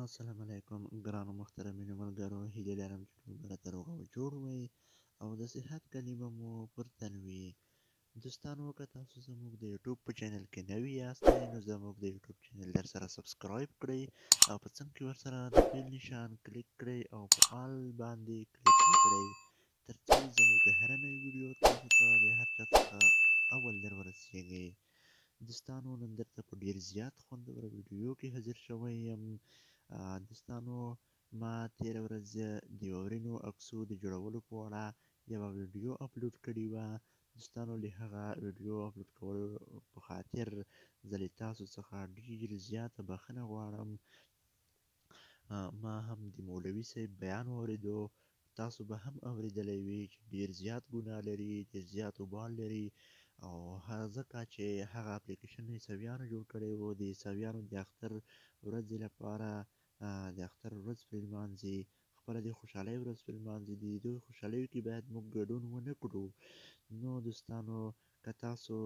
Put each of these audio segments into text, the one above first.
السلام علیکم ګرانو محترمینو ملګرو، هیلې لرم چې ټول به راته روغ او جوړ وئ او د صحت کلي به مو پر تن وي. دوستانو، که تاسو زموږ د یوټیوب په چینل کې نوي یاستئ نو زموږ د یوټیوب چینل درسره سبسکرایب کړئ او په څنګ کې ورسره د بیل نشان کلیک کړئ او په آل باندې کلیک وکړئ تر څو زموږ د هره نوې ویډیو تاسو ته د هر چا څخه اول در ورسیږي. دوستانو، نن درته په ډېر زیات خوندوره ویډیو کې حاضر شوی یم. دوستانو، ما تېره ورځ د واورینو عکسو د جوړولو په اړه یوه ویډیو اپلوډ کړې وه. دوستانو، له هغه ویډیو اپلوډ کولو په خاطر زه له تاسو څخه ډېر زیاته بخښنه غواړم. ما هم د مولوي صاحب بیان واورېدو، تاسو به هم اورېدلی وي چې ډېر زیات ګناه لري، ډېر زیات وبال لري او ځکه چې هغه اپلیکیشن عیسویانو جوړ کړی و، د عیسویانو د اختر ورځې لپاره د اختر ورځ پرې لمانځي، خپله د خوشحالۍ ورځ پرې لمانځي. د دوی خوشحالیو کې باید موږ ګډون ونه کړو. نو دوستانو، که تاسو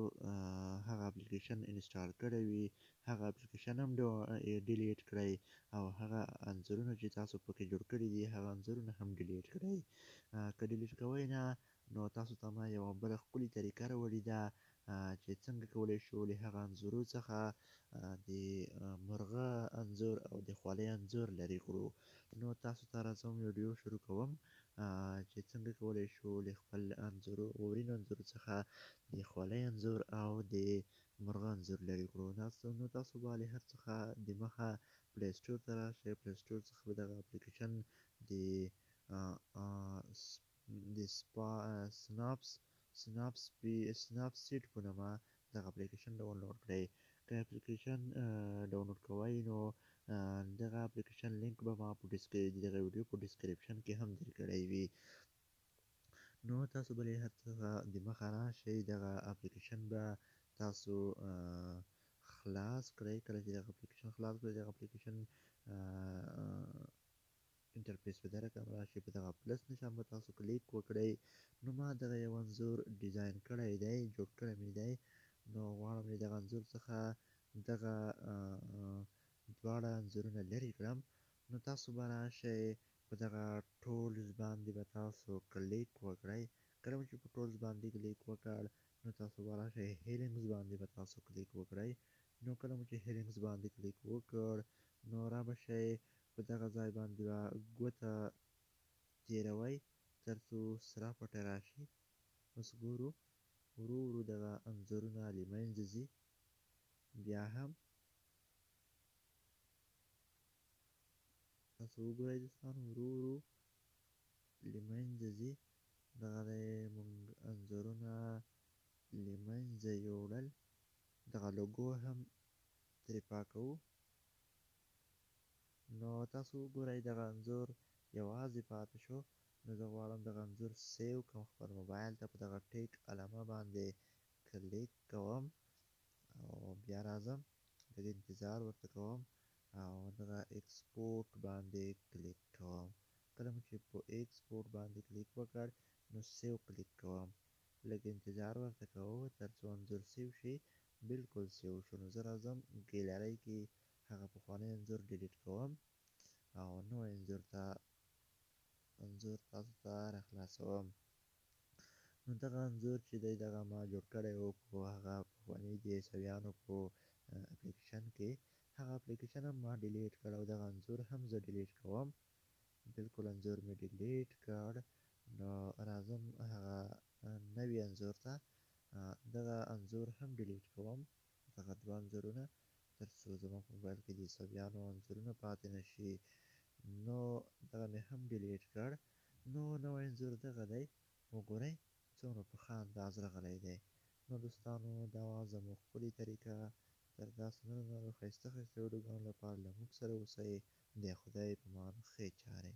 هغه اپلیکیشن انسټال کړی وي، هغه اپلیکیشن هم ډیلیټ کړئ او هغه انځورونه چې تاسو پکې جوړ کړي دي هغه انځورونه هم ډیلیټ کړئ. که ډیلیټ کوئ نه، نو تاسو ته ما یوه بله ښکلې طریقه راوړې ده چې څنګه کولی شو له هغه انځورو څخه د مرغه انځور او د خولۍ انځور لرې کړو. نو تاسو ته راځم ویډیو شروع کوم چې څنګه کولی شو له خپل واورینو انځورو څخه د خولۍ انځور او د مرغه انځور لرې کړو. نو تاسو به له هر څخه دمخه پلی سټور ته راشئ. پلی سټور څخه به دغه اپلیکیشن د سناپ سیډ په نامه دغه اپلیکیشن ډاونلوډ کړئ. که اپلیکیشن ډاونلوډ کوئ نو دغه اپلیکیشن لینک به ما د دغه ویډیو په ډسکریپشن کې هم درکړی وي. نو تاسو به له هر څخه دمخه راشئ، دغه اپلیکیشن به تاسو خلاص کړئ. کله چې دغه اپلیکیشن خلاص کړئ، دغه اپلیکیشن انټرفیس په دغه رقم راشي. په دغه پلس نشان به تاسو کلیک وکړئ. نو ما دغه یو انځور ډیزاین کړی دی، جوړ کړی مې دی. نو غواړم له دغه انځور څخه دغه دواړه انځورونه لرې کړم. نو تاسو به راشئ، په دغه ټولز باندې به تاسو کلیک وکړئ. کله چې په ټولز باندې کلیک وکړ، نو تاسو به راشئ هیلینګز باندې به تاسو کلیک وکړئ. نو کله مو چې هیلینګز باندې کلیک وکړ، نو را به شئ په دغه ځای باندې به ګوته تېروئ تر څو سره پټه راشي. اوس ګورو ورو ورو دغه انځورونه له منځه ځي. بیا هم تاسو وګورئ دوستانو، ورو ورو له منځه ځي. دغه دی موږ انځورونه له منځه یوړل. دغه لوګو هم ترې پاکوو. نو تاسو وګورئ دغه انځور یوازې پاتې شو. نو زه غواړم دغه انځور سیو کړم خپل موبایل ته. په دغه ټیک علامه باندې کلیک کوم او بیا راځم، لږ انتظار ورته کوم او دغه ایکسپورټ باندې کلیک کوم. کله مو چې په ایکسپورټ باندې کلیک وکړ، نو سیو کلیک کوم. لږ انتظار ورته کوو تر څو انځور سیو شي. بلکل سیو شو. نو زه راځم ګیلرۍ کې هغه پخوانی انځور ډیلیټ کوم او نوی انځور تاسو ته راخلاصوم. نو دغه انځور چې دی دغه ما جوړ کړی و په هغه پخواني د عیسویانو په اپلیکیشن کې. هغه اپلیکیشن هم ما ډیلیټ کړ او دغه انځور هم زه ډیلیټ کوم. بلکل انځور مې ډیلیټ کړ. نو راځم هغه نوي انځور ته. دغه انځور هم ډیلیټ کوم، دغه دوه انځورونه، تر څو زما په موبایل کې د عیسویانو انځورونه پاتې نه شي. نو دغه مې هم ډیلیټ کړ. نو نوی انځور دغه دی، وګورئ څومره په ښه انداز راغلی دی. نو دوستانو، دا وه زموږ ښکلې طریقه. تر داسې نورو ښایسته ویډیوګانو لپاره له موږ سره اوسئ. د خدای په امان، ښې چارې.